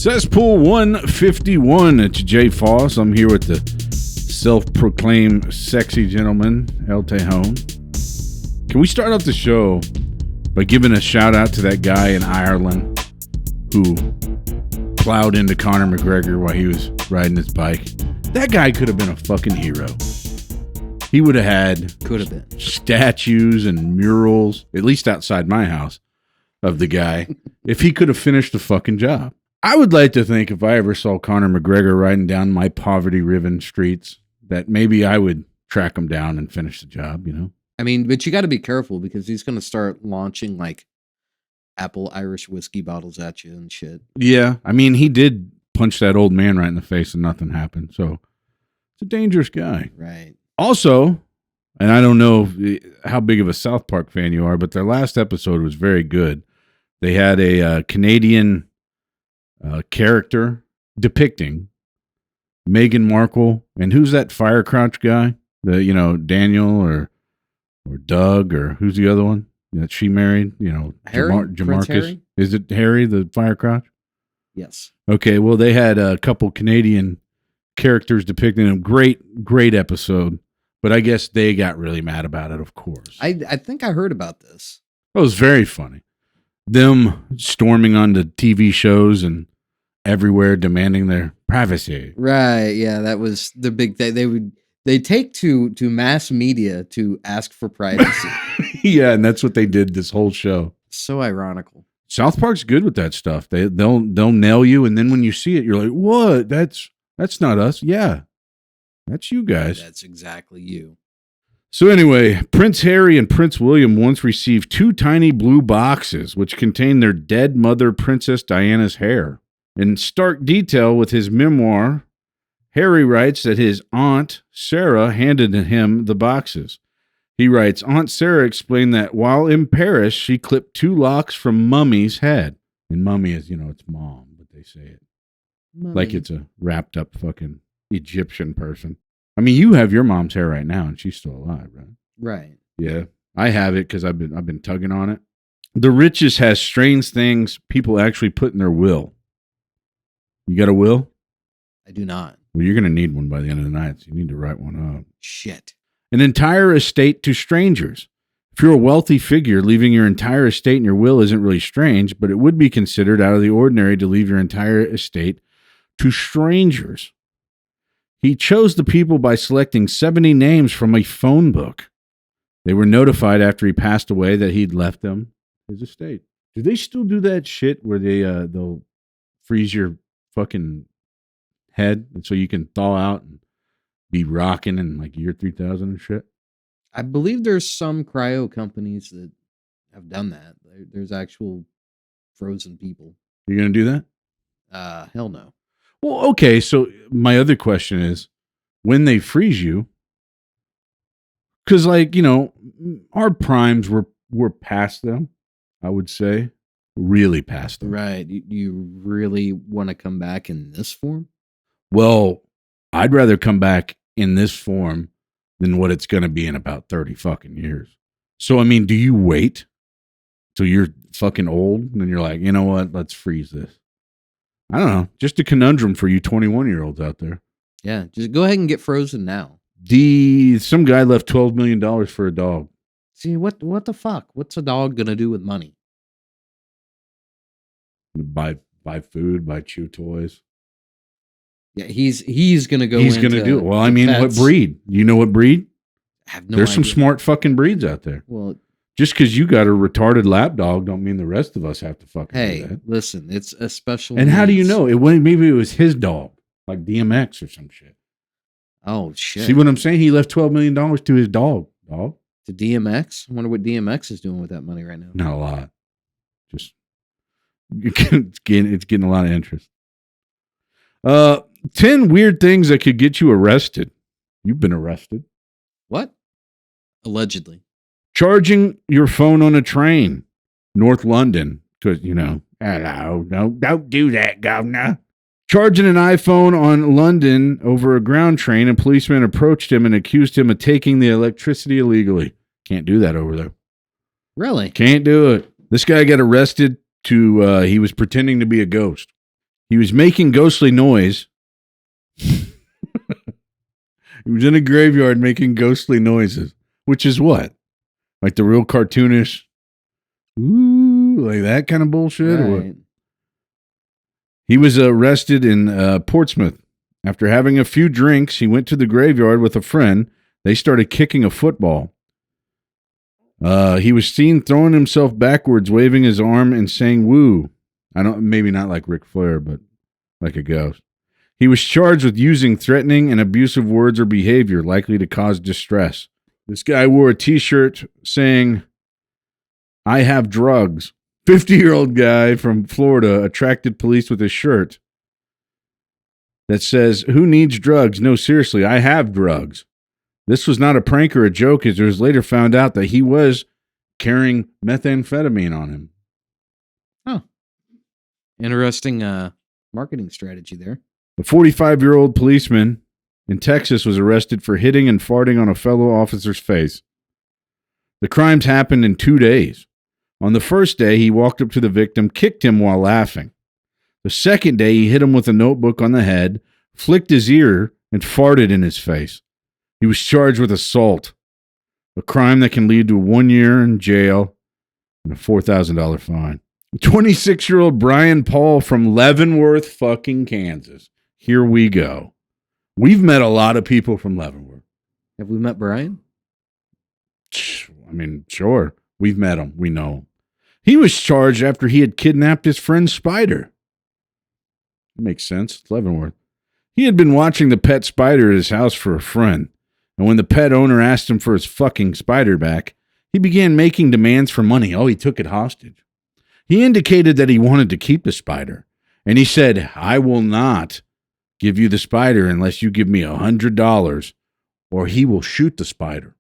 Cesspool 151. It's Jay Foss. I'm here with the self-proclaimed sexy gentleman, El Tejon. Can we start off the show by giving a shout out to that guy in Ireland who plowed into Conor McGregor while he was riding his bike? That guy could have been a fucking hero. He would have had statues and murals, at least outside my house, of the guy if he could have finished the fucking job. I would like to think if I ever saw Conor McGregor riding down my poverty-riven streets, that maybe I would track him down and finish the job, you know? I mean, but you got to be careful because he's going to start launching like apple Irish whiskey bottles at you and shit. Yeah. I mean, he did punch that old man right in the face and nothing happened. So it's a dangerous guy. Right. Also, and I don't know how big of a South Park fan you are, but their last episode was very good. They had a Canadian character depicting Meghan Markle, and who's that Firecrotch guy? Daniel or Doug, or who's the other one that she married? Harry? Jamarcus. Harry? Is it Harry, the Firecrotch? Yes. Okay, well, they had a couple Canadian characters depicting him. Great episode, but I guess they got really mad about it, of course. I think I heard about this. It was very funny. Them storming onto TV shows and everywhere demanding their privacy. Right, yeah, that was the big thing. They take to mass media to ask for privacy. Yeah, and that's what they did this whole show. So ironical. South Park's good with that stuff. They'll nail you, and then when you see it, you're like, "What? That's not us." Yeah, that's you guys. That's exactly you. So anyway, Prince Harry and Prince William once received 2 tiny blue boxes which contained their dead mother, Princess Diana's hair. In stark detail with his memoir, Harry writes that his aunt, Sarah, handed him the boxes. He writes, Aunt Sarah explained that while in Paris, she clipped 2 locks from Mummy's head. And Mummy is, it's mom, but they say it. Mummy. Like it's a wrapped up fucking Egyptian person. I mean, you have your mom's hair right now, and she's still alive, right? Right. Yeah, I have it because I've been tugging on it. The richest has strange things people actually put in their will. You got a will? I do not. Well, you're going to need one by the end of the night, so you need to write one up. Shit. An entire estate to strangers. If you're a wealthy figure, leaving your entire estate in your will isn't really strange, but it would be considered out of the ordinary to leave your entire estate to strangers. He chose the people by selecting 70 names from a phone book. They were notified after he passed away that he'd left them his estate. Do they still do that shit where they'll freeze your fucking head and so you can thaw out and be rocking in like year 3000 and shit? I believe there's some cryo companies that have done that. There's actual frozen people. You're going to do that? Hell no. Well, okay, so my other question is, when they freeze you, because our primes were past them, I would say, really past them. Right. You really want to come back in this form? Well, I'd rather come back in this form than what it's going to be in about 30 fucking years. So, I mean, do you wait till you're fucking old and then you're like, you know what, let's freeze this? I don't know. Just a conundrum for you 21-year-olds out there. Yeah, just go ahead and get frozen now. Some guy left $12 million for a dog. See, what the fuck? What's a dog going to do with money? Buy food, buy chew toys. Yeah, he's going to go He's going to do it. Well, I mean, pets. What breed? You know what breed? I have no There's idea. Some smart fucking breeds out there. Well, just because you got a retarded lap dog don't mean the rest of us have to fucking do that. Hey, listen, it's a special And needs. how do you know? Maybe it was his dog, like DMX or some shit. Oh, shit. See what I'm saying? He left $12 million to his dog. To DMX? I wonder what DMX is doing with that money right now. Not a lot. Just, it's getting a lot of interest. 10 weird things that could get you arrested. You've been arrested. What? Allegedly. Charging your phone on a train, North London, because, hello, no, don't do that, governor. Charging an iPhone on London over a ground train, a policeman approached him and accused him of taking the electricity illegally. Can't do that over there. Really? Can't do it. This guy got arrested he was pretending to be a ghost. He was making ghostly noise. He was in a graveyard making ghostly noises, which is what? Like the real cartoonish, ooh, like that kind of bullshit? Or what? Right. He was arrested in Portsmouth. After having a few drinks, he went to the graveyard with a friend. They started kicking a football. He was seen throwing himself backwards, waving his arm and saying woo. Maybe not like Ric Flair, but like a ghost. He was charged with using threatening and abusive words or behavior likely to cause distress. This guy wore a t-shirt saying, I have drugs. 50-year-old guy from Florida attracted police with his shirt that says, who needs drugs? No, seriously, I have drugs. This was not a prank or a joke, as it was later found out that he was carrying methamphetamine on him. Oh. Interesting marketing strategy there. A 45-year-old policeman in Texas was arrested for hitting and farting on a fellow officer's face. The crimes happened in 2 days. On the first day, he walked up to the victim, kicked him while laughing. The second day, he hit him with a notebook on the head, flicked his ear, and farted in his face. He was charged with assault, a crime that can lead to 1 year in jail and a $4,000 fine. 26-year-old Brian Paul from Leavenworth, fucking Kansas. Here we go. We've met a lot of people from Leavenworth. Have we met Brian? I mean, sure. We've met him. We know him. He was charged after he had kidnapped his friend Spider. Makes sense. It's Leavenworth. He had been watching the pet spider at his house for a friend, and when the pet owner asked him for his fucking spider back, he began making demands for money. Oh, he took it hostage. He indicated that he wanted to keep the spider, and he said, I will not give you the spider unless you give me $100, or he will shoot the spider.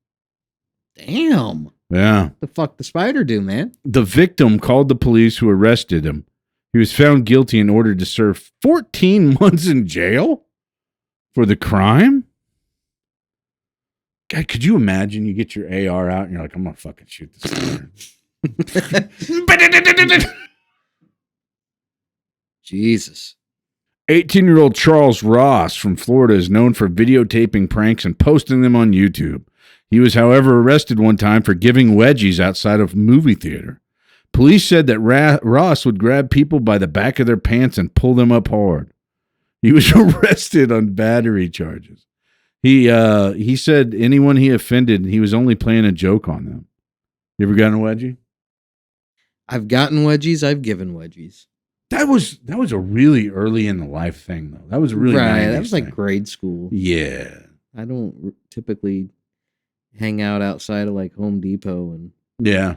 Damn. Yeah. What the fuck the spider do, man? The victim called the police who arrested him. He was found guilty and ordered to serve 14 months in jail for the crime. God, could you imagine you get your AR out and you're like, I'm going to fucking shoot this spider. Jesus. 18-year-old Charles Ross from Florida is known for videotaping pranks and posting them on YouTube. He was, however, arrested one time for giving wedgies outside of a movie theater. Police said that Ross would grab people by the back of their pants and pull them up hard. He was arrested on battery charges. He said anyone he offended, he was only playing a joke on them. You ever gotten a wedgie? I've gotten wedgies. I've given wedgies. That was a really early in the life thing, though. That was a really right. 90s That was like thing. grade school. Yeah. I don't typically hang out outside of like Home Depot and Yeah.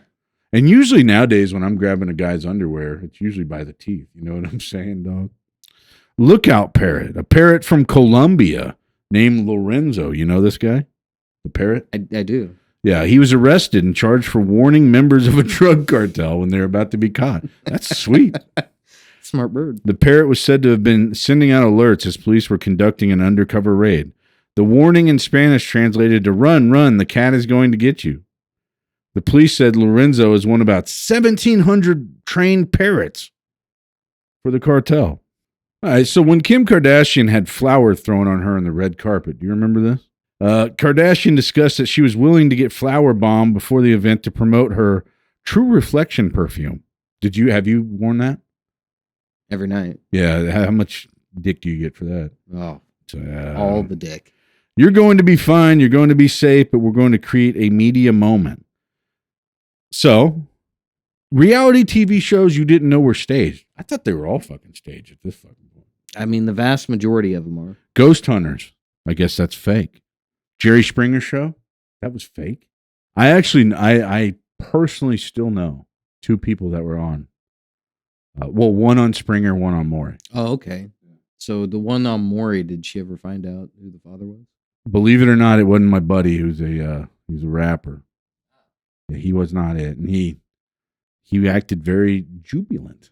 And usually nowadays when I'm grabbing a guy's underwear, it's usually by the teeth. You know what I'm saying, dog? Lookout parrot. A parrot from Colombia named Lorenzo. You know this guy? The parrot? I do. Yeah, he was arrested and charged for warning members of a drug cartel when they were about to be caught. That's sweet. Smart bird. The parrot was said to have been sending out alerts as police were conducting an undercover raid. The warning in Spanish translated to run, run, the cat is going to get you. The police said Lorenzo is one of about 1,700 trained parrots for the cartel. All right, so when Kim Kardashian had flour thrown on her on the red carpet, do you remember this? Kardashian discussed that she was willing to get flour bombed before the event to promote her True Reflection perfume. Have you worn that? Every night. Yeah, how much dick do you get for that? Oh, So, all the dick. You're going to be fine, you're going to be safe, but we're going to create a media moment. So, reality TV shows you didn't know were staged. I thought they were all fucking staged at this fucking point. I mean, the vast majority of them are. Ghost Hunters. I guess that's fake. Jerry Springer Show. That was fake. I personally still know two people that were on. One on Springer, one on Maury. Oh, okay. So the one on Maury, did she ever find out who the father was? Believe it or not, it wasn't my buddy who's a rapper. Yeah, he was not it. And he acted very jubilant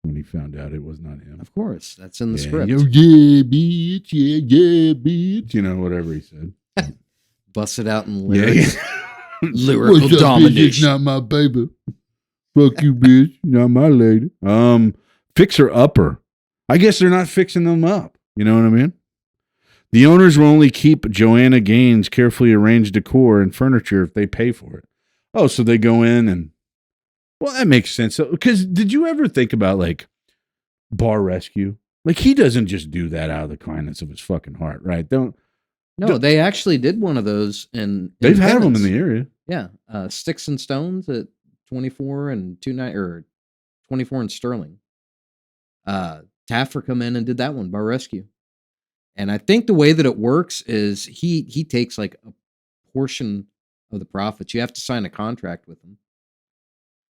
when he found out it was not him. Of course. That's in the script. Yeah, bitch. Yeah, bitch. You know, whatever he said. Bust it out in lyrics. Yeah. Lyrical What's up, domination. bitch? It's not my baby. Fuck you, bitch. You're not my lady. Fixer Upper. I guess they're not fixing them up. You know what I mean? The owners will only keep Joanna Gaines' carefully arranged decor and furniture if they pay for it. Oh, so they go in and, well, that makes sense. Because did you ever think about like Bar Rescue? Like he doesn't just do that out of the kindness of his fucking heart, right? No, they actually did one of those in They've had them in Venice. the area. Yeah, Sticks and Stones at 24 and 29 or 24 and Sterling. Taffer come in and did that one, Bar Rescue. And I think the way that it works is he takes like a portion of the profits. You have to sign a contract with him.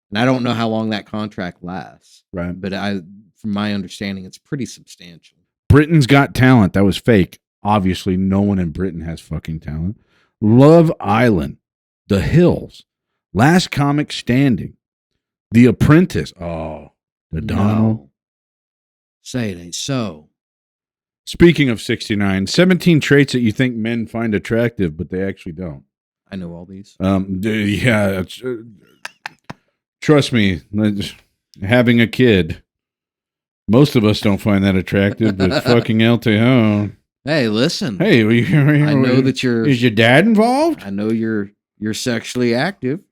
And I don't know how long that contract lasts. Right. But from my understanding, it's pretty substantial. Britain's Got Talent. That was fake. Obviously, no one in Britain has fucking talent. Love Island. The Hills. Last Comic Standing. The Apprentice. Oh, the Donald. No. Say it ain't so. Speaking of 69, 17 traits that you think men find attractive, but they actually don't. I know all these. Yeah. Trust me, having a kid, most of us don't find that attractive, but fucking El Tejon. Hey, listen. Hey, I know that you're. Is your dad involved? I know you're sexually active.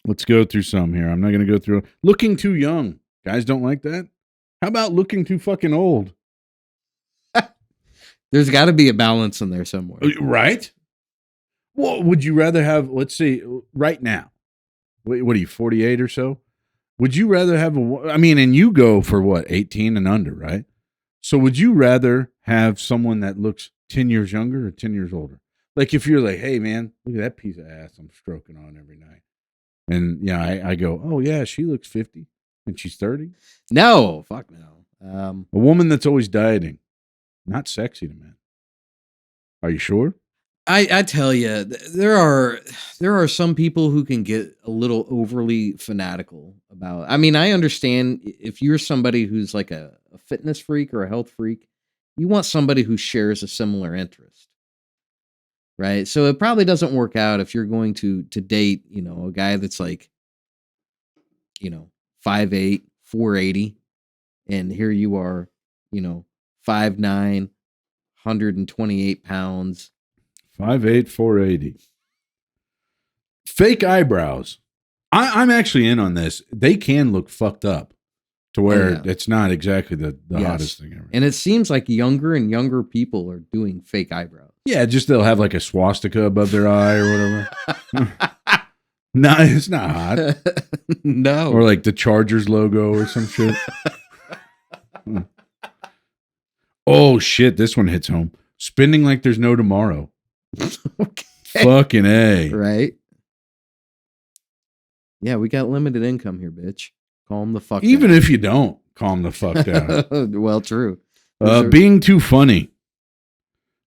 Let's go through some here. I'm not going to go through. Looking too young. Guys don't like that. How about looking too fucking old? There's got to be a balance in there somewhere. Right? Well, would you rather have, let's see, right now, what are you, 48 or so? Would you rather have and you go for what, 18 and under, right? So would you rather have someone that looks 10 years younger or 10 years older? Like if you're like, hey man, look at that piece of ass I'm stroking on every night. And yeah, I go, oh yeah, she looks 50 and she's 30. No, fuck no. A woman that's always dieting, not sexy to men. Are you sure? I tell you, there are some people who can get a little overly fanatical about. I mean, I understand if you're somebody who's like a fitness freak or a health freak, you want somebody who shares a similar interest, right? So it probably doesn't work out if you're going to date, a guy that's like, 5'8", 480, and here you are, 5'9", 128 pounds. 5'8", 480. Fake eyebrows. I'm actually in on this. They can look fucked up to where it's not exactly the hottest thing ever. And it seems like younger and younger people are doing fake eyebrows. Yeah, just they'll have like a swastika above their eye or whatever. No, it's not hot. No. Or like the Chargers logo or some shit. Oh, shit. This one hits home. Spending like there's no tomorrow. Okay. Fucking A. Right? Yeah, we got limited income here, bitch. Calm the fuck Even down. if you don't, calm the fuck down. Well, true. Being too funny.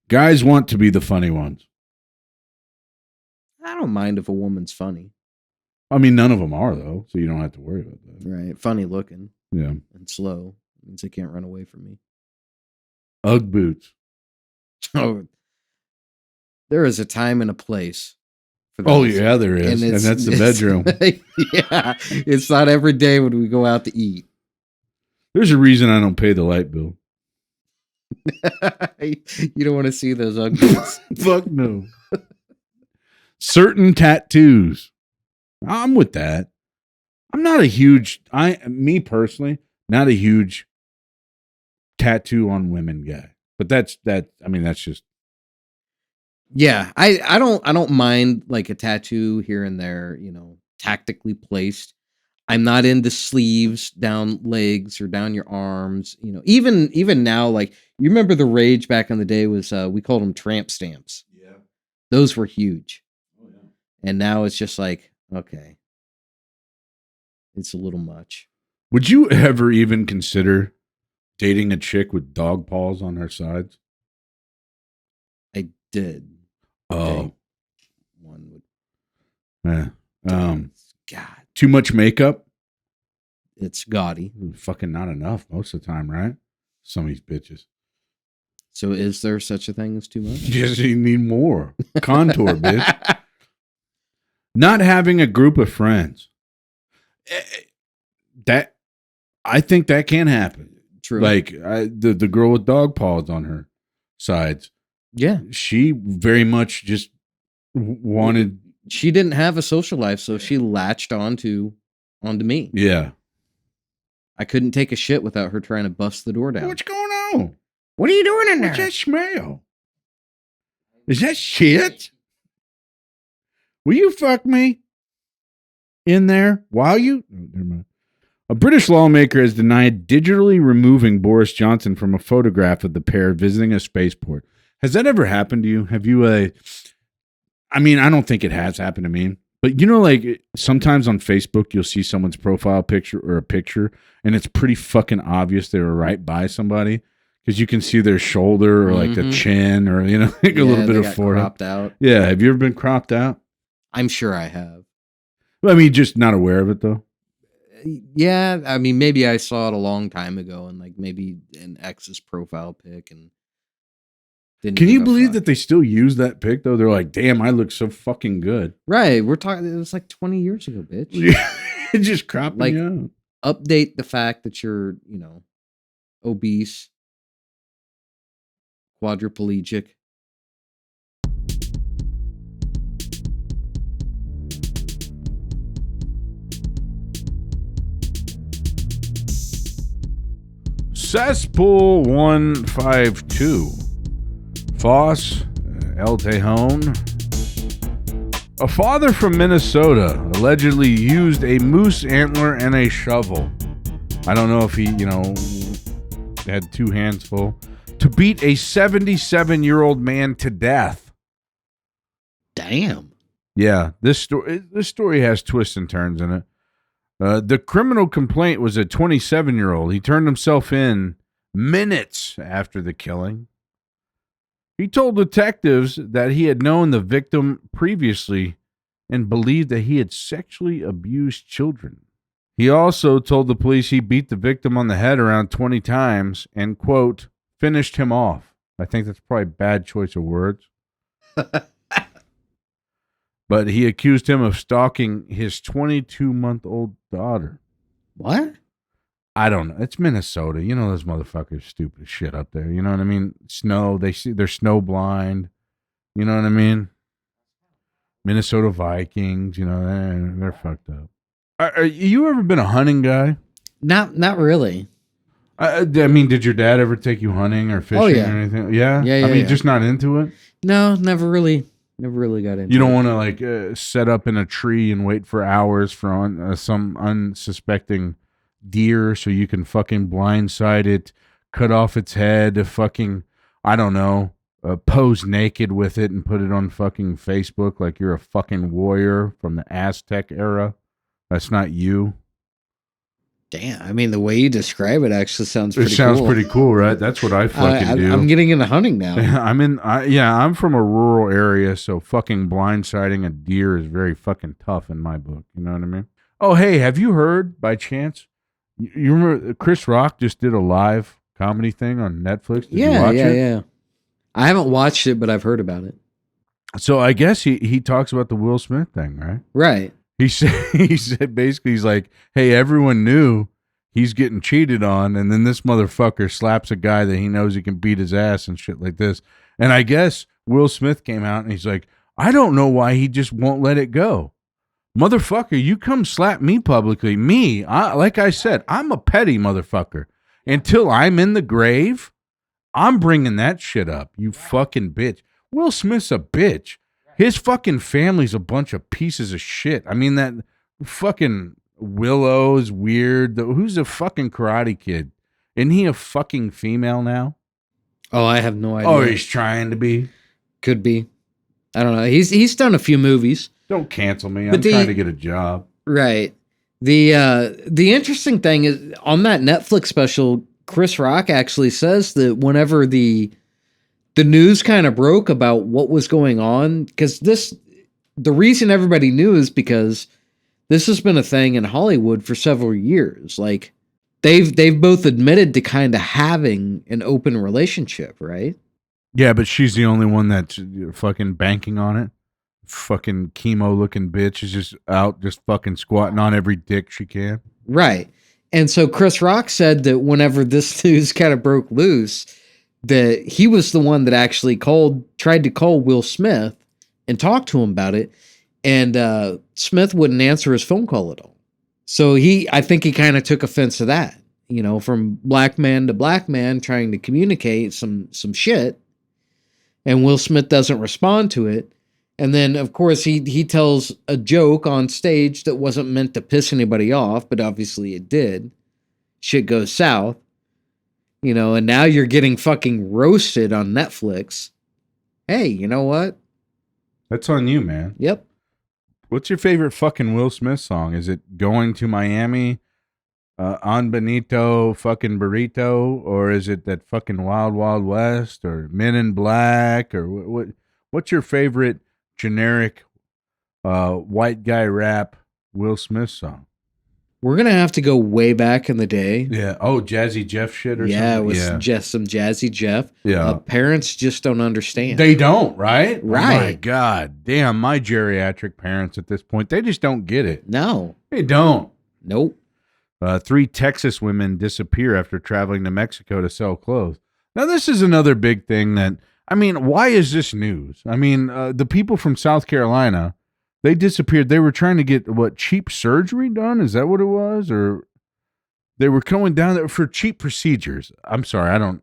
Guys want to be the funny ones. I don't mind if a woman's funny. I mean, none of them are, though, so you don't have to worry about that. Right. Funny looking. Yeah. And slow. Means they can't run away from me. Ugg boots. Oh, there is a time and a place for that. Oh, yeah, there is. And that's the bedroom. Yeah. It's not every day when we go out to eat. There's a reason I don't pay the light bill. You don't want to see those Ugg boots. Fuck no. Certain tattoos. I'm with that. I'm not a huge, me personally, not a huge tattoo on women guy. But that's just. Yeah, I don't mind like a tattoo here and there, tactically placed. I'm not into sleeves down legs or down your arms, even now, like you remember the rage back in the day was we called them tramp stamps. Yeah. Those were huge. Oh, yeah. And now it's just like, okay. It's a little much. Would you ever even consider dating a chick with dog paws on her sides? I did. Oh. Okay. One would. Yeah. God. Too much makeup? It's gaudy. Fucking not enough most of the time, right? Some of these bitches. So is there such a thing as too much? Yes, you need more. Contour, bitch. Not having a group of friends. that I think that can happen. True. Like the girl with dog paws on her sides. Yeah. She very much just wanted. She didn't have a social life, so she latched onto me. Yeah. I couldn't take a shit without her trying to bust the door down. What's going on? What are you doing in there? What's that smell? Is that shit? Will you fuck me in there while you? Oh, never mind. A British lawmaker has denied digitally removing Boris Johnson from a photograph of the pair visiting a spaceport. Has that ever happened to you? Have you? I mean, I don't think it has happened to me. But you know, like sometimes on Facebook, you'll see someone's profile picture or a picture, and it's pretty fucking obvious they were right by somebody because you can see their shoulder or like the chin or like a little bit of forehead. Cropped out. Yeah, have you ever been cropped out? I'm sure I have. I mean, just not aware of it though. Yeah, I mean, maybe I saw it a long time ago, and like maybe an ex's profile pic, and didn't. Can you believe that they still use that pic though? They're like, "Damn, I look so fucking good." Right, we're talking. It was like 20 years ago, bitch. It just cropping like you out. Update the fact that you're, obese, quadriplegic. Cesspool 152. Foss, El Tejon. A father from Minnesota allegedly used a moose antler and a shovel. I don't know if he, had two hands full to beat a 77-year-old man to death. Damn. Yeah, this story has twists and turns in it. The criminal complaint was a 27-year-old. He turned himself in minutes after the killing. He told detectives that he had known the victim previously and believed that he had sexually abused children. He also told the police he beat the victim on the head around 20 times and, quote, finished him off. I think that's probably a bad choice of words. But he accused him of stalking his 22-month-old daughter. What? I don't know. It's Minnesota. Those motherfuckers stupid as shit up there. You know what I mean? Snow. They're snow blind. You know what I mean? Minnesota Vikings. They're fucked up. Are you ever been a hunting guy? Not really. I mean, did your dad ever take you hunting or fishing or anything? Yeah. Yeah. I mean, just not into it. No, never really. Never really got into it. You don't want to set up in a tree and wait for hours for some unsuspecting deer so you can fucking blindside it, cut off its head, fucking, I don't know, pose naked with it and put it on fucking Facebook like you're a fucking warrior from the Aztec era. That's not you. Damn, I mean, the way you describe it actually sounds pretty cool. It sounds pretty cool, right? That's what I fucking do. I'm getting into hunting now. I'm from a rural area, so fucking blindsiding a deer is very fucking tough in my book. You know what I mean? Oh, hey, have you heard by chance? You remember Chris Rock just did a live comedy thing on Netflix? Did you watch it? Yeah. I haven't watched it, but I've heard about it. So I guess he talks about the Will Smith thing, right? Right. He said basically he's like, hey, everyone knew he's getting cheated on, and then this motherfucker slaps a guy that he knows he can beat his ass and shit like this. And I guess Will Smith came out and he's like, I don't know why he just won't let it go. Motherfucker, you come slap me publicly. Like I said, I'm a petty motherfucker. Until I'm in the grave, I'm bringing that shit up, you fucking bitch. Will Smith's a bitch. His fucking family's a bunch of pieces of shit. I mean, that fucking Willow is weird. Who's a fucking Karate Kid? Isn't he a fucking female now? Oh, I have no idea. Oh, he's trying to be? Could be. I don't know. He's done a few movies. Don't cancel me. I'm trying to get a job. Right. The interesting thing is on that Netflix special, Chris Rock actually says that whenever the news kind of broke about what was going on, because the reason everybody knew is because this has been a thing in Hollywood for several years. Like they've both admitted to kind of having an open relationship, right? Yeah, but she's the only one that's fucking banking on it. Fucking chemo looking bitch is just out, just fucking squatting on every dick she can. Right. And so Chris Rock said that whenever this news kind of broke loose, that he was the one that actually tried to call Will Smith and talk to him about it. And Smith wouldn't answer his phone call at all. So I think he kind of took offense to that, from black man to black man trying to communicate some shit. And Will Smith doesn't respond to it. And then, of course, he tells a joke on stage that wasn't meant to piss anybody off, but obviously it did. Shit goes south. And now you're getting fucking roasted on Netflix. Hey, you know what? That's on you, man. Yep. What's your favorite fucking Will Smith song? Is it Going to Miami, On Benito, fucking Burrito, or is it that fucking Wild Wild West, or Men in Black, or what's your favorite generic white guy rap Will Smith song? We're going to have to go way back in the day. Yeah. Oh, Jazzy Jeff shit or something? Yeah, it was just some Jazzy Jeff. Yeah. Parents just don't understand. They don't, right? Right. Oh my God. Damn, my geriatric parents at this point, they just don't get it. No. They don't. Nope. 3 Texas women disappear after traveling to Mexico to sell clothes. Now, this is another big thing why is this news? The people from South Carolina, they disappeared. They were trying to get cheap surgery done? Is that what it was? Or they were going down there for cheap procedures. I'm sorry, I don't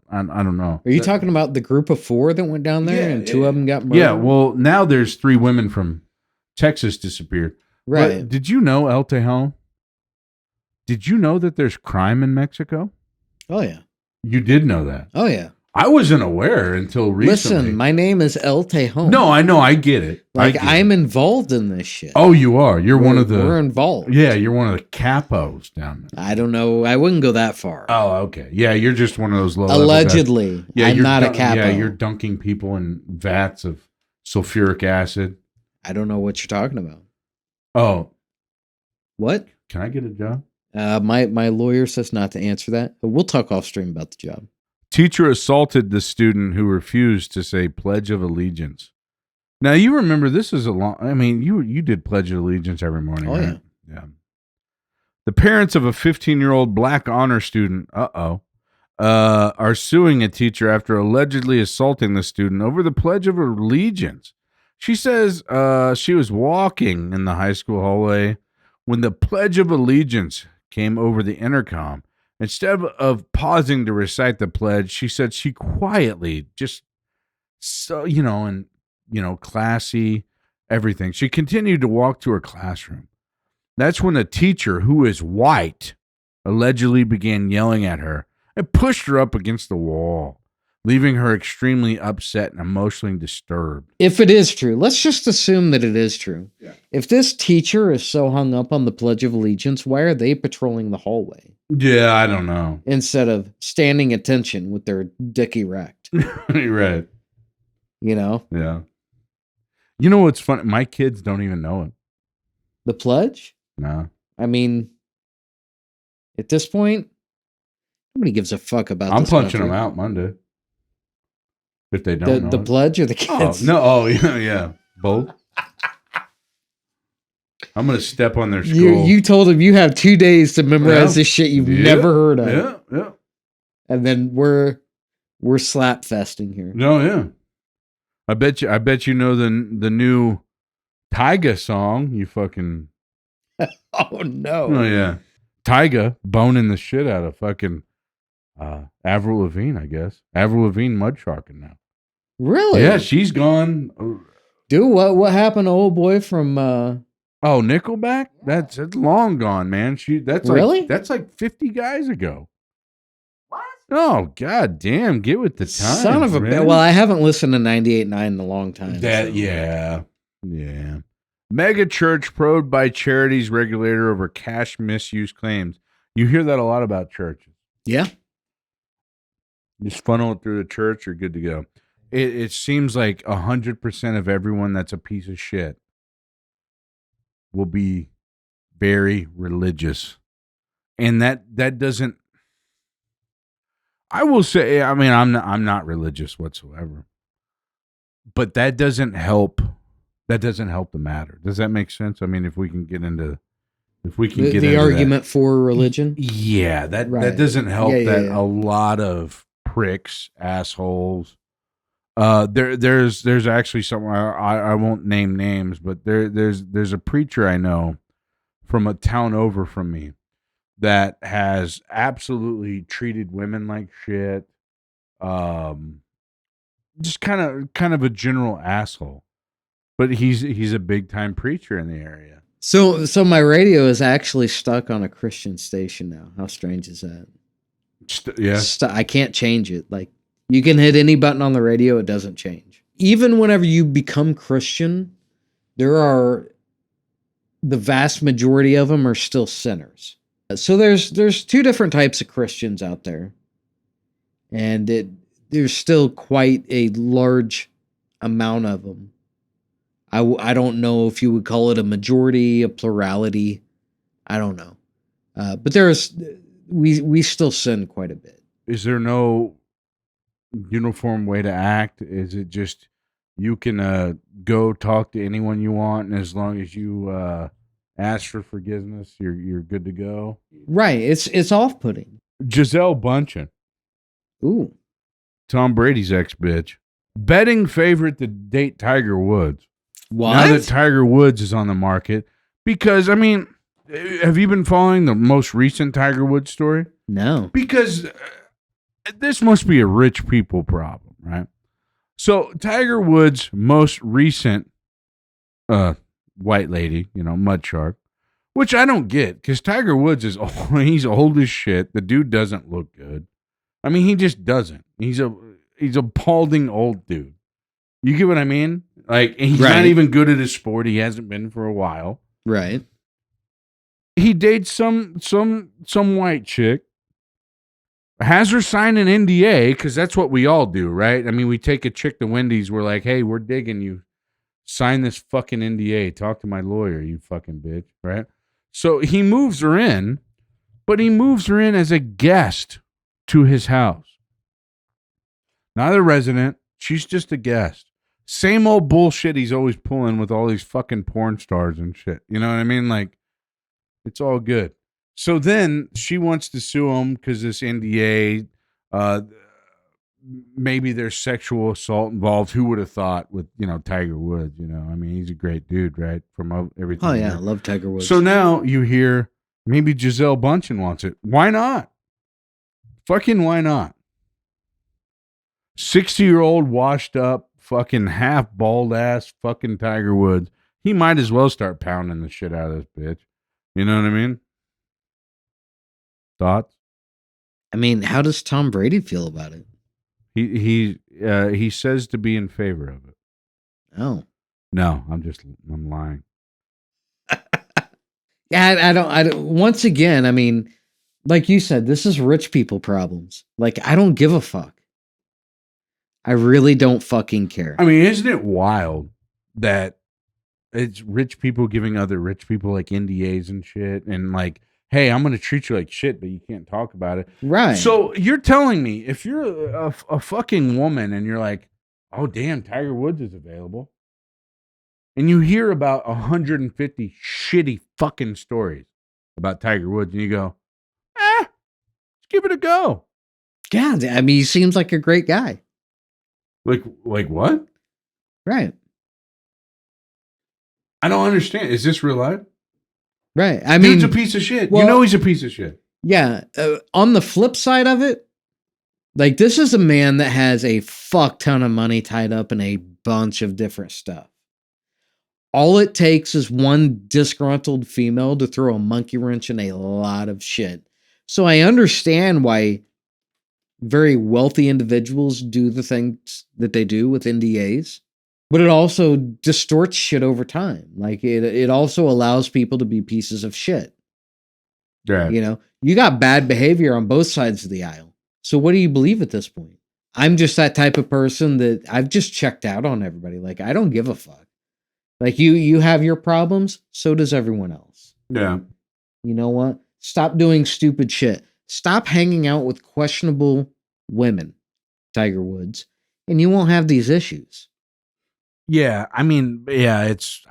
know. Are you talking about the group of 4 that went down there and 2 of them got murdered? Yeah, well, now there's 3 women from Texas disappeared. Right. But did you know, El Tejon? Did you know that there's crime in Mexico? Oh, yeah. You did know that? Oh, yeah. I wasn't aware until recently. Listen, my name is El Tejon. No, I know. I get it. I'm involved in this shit. Oh, you are? We're involved. Yeah, you're one of the capos down there. I don't know. I wouldn't go that far. Oh, okay. Yeah, you're just one of those low Allegedly. Yeah, I'm not a capo. Yeah, you're dunking people in vats of sulfuric acid. I don't know what you're talking about. Oh. What? Can I get a job? My lawyer says not to answer that. But we'll talk off stream about the job. Teacher assaulted the student who refused to say Pledge of Allegiance. Now, you remember this is you did Pledge of Allegiance every morning, right? Yeah. Yeah. The parents of a 15-year-old black honor student, are suing a teacher after allegedly assaulting the student over the Pledge of Allegiance. She says she was walking in the high school hallway when the Pledge of Allegiance came over the intercom. Instead of pausing to recite the pledge, she said she quietly, just so, classy, everything. She continued to walk to her classroom. That's when a teacher who is white allegedly began yelling at her and pushed her up against the wall, leaving her extremely upset and emotionally disturbed. If it is true, let's just assume that it is true. Yeah. If this teacher is so hung up on the Pledge of Allegiance, why are they patrolling the hallway? Yeah, I don't know. Instead of standing attention with their dick erect. Right. Yeah. You know what's funny? My kids don't even know it. The pledge? No. At this point, nobody gives a fuck about I'm this punching country. them out Monday. If they don't know the it. pledge or the kids? Oh, no. Oh, yeah. Both. I'm going to step on their skull. You told them you have 2 days to memorize this shit you've never heard of. Yeah. And then we're slap festing here. No, yeah. I bet you know the new Tyga song. You fucking. Oh no. Oh yeah. Tyga boning the shit out of fucking Avril Lavigne, I guess. Avril Lavigne mud sharking now. Really? Yeah, she's gone. Dude, what happened to old boy from Oh, Nickelback? That's long gone, man. Really? That's like 50 guys ago. What? Oh, god damn, get with the times. Son of a bitch. Well, I haven't listened to 98.9 in a long time. Yeah. Mega church probed by charities regulator over cash misuse claims. You hear that a lot about churches. Yeah. Just funnel it through the church, you're good to go. It seems like 100% of everyone that's a piece of shit will be very religious. And that doesn't, I will say, I'm not religious whatsoever. But that doesn't help the matter. Does that make sense? If we can get into If we can get the into argument for religion. yeah, that Right. doesn't help. Yeah, that yeah. a lot of pricks, assholes. There's actually someone I won't name names, but there's a preacher I know from a town over from me that has absolutely treated women like shit. Um, just kind of a general asshole. But he's a big time preacher in the area. So my radio is actually stuck on a Christian station now. How strange is that? Yes. I can't change it. Like, you can hit any button on the radio, it doesn't change. Even whenever you become Christian, the vast majority of them are still sinners. So there's two different types of Christians out there, and there's still quite a large amount of them. I don't know if you would call it a majority, a plurality. I don't know, but we still sin quite a bit. Is there no uniform way to act? Is it just you can go talk to anyone you want, and as long as you ask for forgiveness, you're good to go? Right. It's off-putting. Giselle Bundchen, Ooh. Tom Brady's ex bitch, betting favorite to date Tiger Woods. What? Now that Tiger Woods is on the market, because I mean, have you been following the most recent Tiger Woods story? No. Because this must be a rich people problem, right? So Tiger Woods' most recent white lady, mud shark, which I don't get, because Tiger Woods is old, he's old as shit. The dude doesn't look good. I mean, he just doesn't. He's a balding old dude. You get what I mean? Like, he's not even good at his sport. He hasn't been for a while. Right. He dates some white chick, has her sign an NDA, because that's what we all do, right? I mean, we take a chick to Wendy's. We're like, hey, we're digging you. Sign this fucking NDA. Talk to my lawyer, you fucking bitch, right? So he moves her in, but he moves her in as a guest to his house. Not a resident. She's just a guest. Same old bullshit he's always pulling with all these fucking porn stars and shit. You know what I mean? Like, it's all good. So then she wants to sue him because this NDA, maybe there's sexual assault involved. Who would have thought with, Tiger Woods, I mean, he's a great dude, right? From everything. Oh, yeah. I love Tiger Woods. So now you hear maybe Giselle Bundchen wants it. Why not? Fucking why not? 60-year-old washed up, fucking half bald ass fucking Tiger Woods. He might as well start pounding the shit out of this bitch. You know what I mean? Thoughts? I mean, how does Tom Brady feel about it? He says to be in favor of it. Oh. No, I'm lying. Yeah, I don't. Once again, I mean, like you said, this is rich people problems. Like, I don't give a fuck. I really don't fucking care. I mean, isn't it wild that it's rich people giving other rich people like NDAs and shit, and like, hey, I'm going to treat you like shit, but you can't talk about it. Right. So you're telling me if you're a fucking woman and you're like, oh, damn, Tiger Woods is available, and you hear about 150 shitty fucking stories about Tiger Woods, and you go, let's give it a go. Yeah, I mean, he seems like a great guy. Like what? Right. I don't understand. Is this real life? Right. I mean, dude's a piece of shit. Well, He's a piece of shit. Yeah. On the flip side of it, like, this is a man that has a fuck ton of money tied up in a bunch of different stuff. All it takes is one disgruntled female to throw a monkey wrench in a lot of shit. So I understand why very wealthy individuals do the things that they do with NDAs, but it also distorts shit over time. Like, it also allows people to be pieces of shit. Yeah. You got bad behavior on both sides of the aisle. So what do you believe at this point? I'm just that type of person that I've just checked out on everybody. Like, I don't give a fuck. Like, you have your problems, so does everyone else. Yeah. You know what? Stop doing stupid shit. Stop hanging out with questionable women, Tiger Woods, and you won't have these issues. Yeah, I mean, yeah,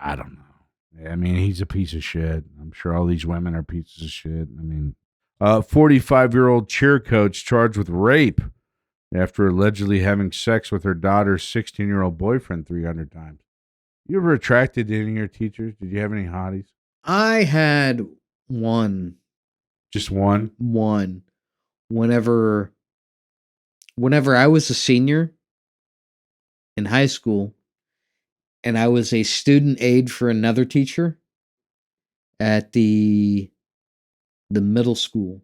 I don't know. I mean, he's a piece of shit. I'm sure all these women are pieces of shit. I mean, 45-year-old cheer coach charged with rape after allegedly having sex with her daughter's 16-year-old boyfriend 300 times. You ever attracted to any of your teachers? Did you have any hotties? I had one. Just one? One. Whenever I was a senior in high school and I was a student aide for another teacher at the middle school,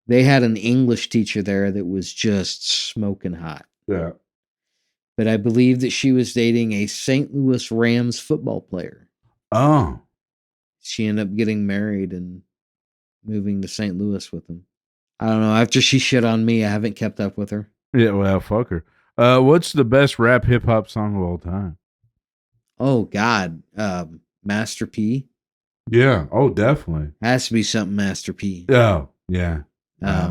they had an English teacher there that was just smoking hot. Yeah. But I believe that she was dating a St. Louis Rams football player. Oh. She ended up getting married and moving to St. Louis with him. I don't know. After she shit on me, I haven't kept up with her. Yeah, well, fuck her. What's the best rap hip hop song of all time? Oh, God. Master P. Yeah. Oh, definitely. Has to be something Master P. Oh, yeah.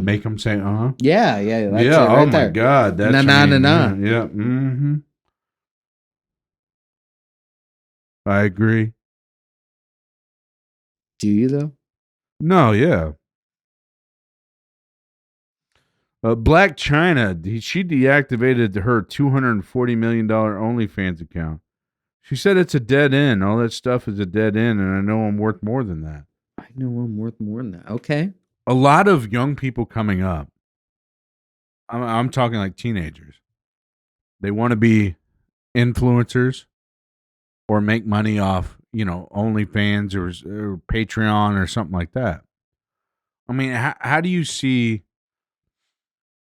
Make them say, Yeah, yeah. That's yeah, it right my there. God. That's Na. Yeah. Mm-hmm. I agree. Do you, though? No, yeah. Black China, she deactivated her $240 million OnlyFans account. She said it's a dead end. All that stuff is a dead end, and I know I'm worth more than that. I know I'm worth more than that. Okay. A lot of young people coming up, I'm talking like teenagers, they want to be influencers or make money off, OnlyFans or Patreon or something like that. I mean, how do you see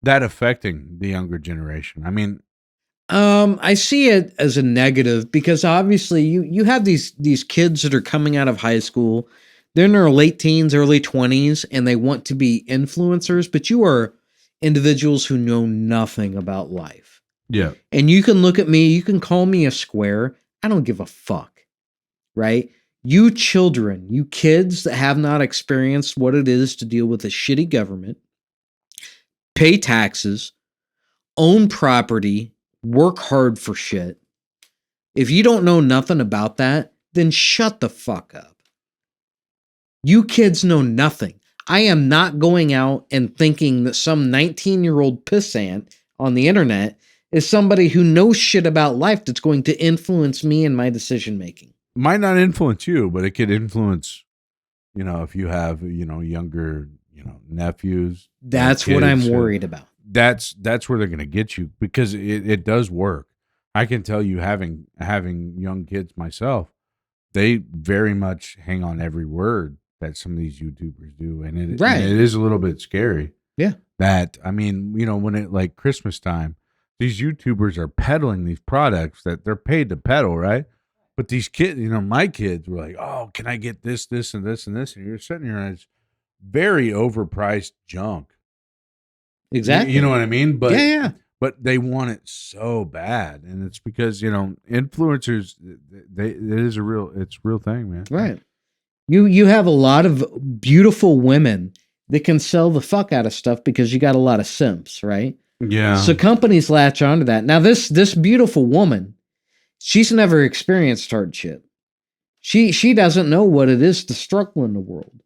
that affecting the younger generation? I mean, I see it as a negative because obviously you have these kids that are coming out of high school. They're in their late teens, early 20s, and they want to be influencers, but you are individuals who know nothing about life. yeah. And you can look at me, you can call me a square. I don't give a fuck, right? You children, you kids that have not experienced what it is to deal with a shitty government, pay taxes, own property, work hard for shit. If you don't know nothing about that, then shut the fuck up. You kids know nothing. I am not going out and thinking that some 19-year-old pissant on the internet is somebody who knows shit about life that's going to influence me in my decision making. Might not influence you, but it could influence, if you have, younger, nephews. That's kids, what I'm worried about. That's where they're going to get you because it does work. I can tell you having young kids myself, they very much hang on every word that some of these YouTubers do. And it is a little bit scary. Yeah. That, I mean, when it like Christmas time, these YouTubers are peddling these products that they're paid to peddle, right? But these kids, my kids were like, oh, can I get this, this, and this, and this? And you're sitting here and it's very overpriced junk. Exactly. You know what I mean? But yeah. But they want it so bad. And it's because, influencers, it's a real thing, man. Right. You have a lot of beautiful women that can sell the fuck out of stuff because you got a lot of simps, right? Yeah. So companies latch onto that. Now this beautiful woman, she's never experienced hardship. She doesn't know what it is to struggle in the world.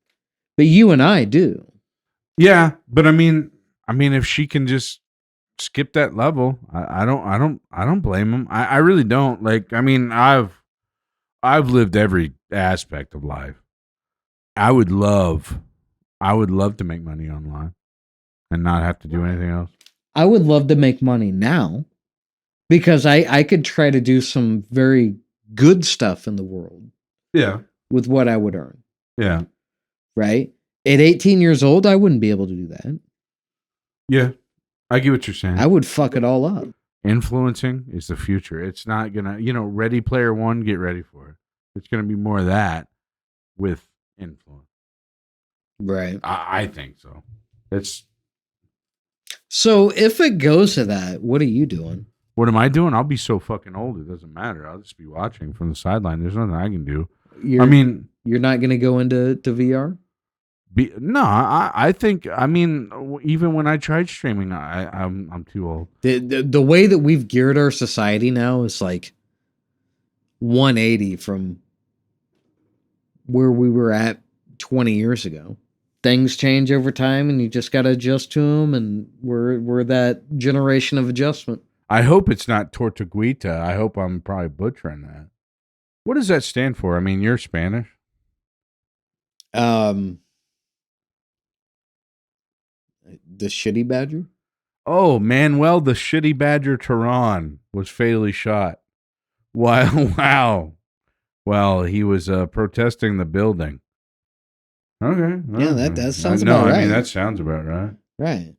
But you and I do. Yeah, but I mean if she can just skip that level, I don't blame them. I really don't. Like, I mean, I've lived every aspect of life. I would love to make money online and not have to do anything else. I would love to make money now because I could try to do some very good stuff in the world. Yeah. With what I would earn. Yeah. Right? At 18 years old, I wouldn't be able to do that. Yeah. I get what you're saying. I would fuck it all up. Influencing is the future. It's not going to, Ready Player One, get ready for it. It's going to be more of that with influence. Right. I think so. So if it goes to that, what are you doing? What am I doing? I'll be so fucking old. It doesn't matter. I'll just be watching from the sideline. There's nothing I can do. You're not going to go into VR? I think, even when I tried streaming, I'm too old. The way that we've geared our society now is like 180 from where we were at 20 years ago. Things change over time, and you just got to adjust to them. And we're that generation of adjustment. I hope it's not Tortuguita. I hope I'm probably butchering that. What does that stand for? I mean, you're Spanish. The shitty badger. Oh, Manuel the Shitty Badger Tehran was fatally shot. Wow. Well, he was protesting the building. Okay. Yeah, that sounds about right. I mean, that sounds about right. Right.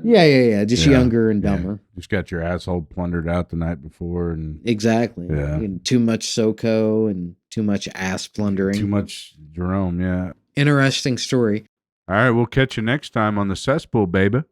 Yeah. Just younger and dumber. Yeah. Just got your asshole plundered out the night before. And exactly. Yeah. And too much SoCo and too much ass plundering. Too much Jerome, yeah. Interesting story. All right, we'll catch you next time on the Cesspool, baby.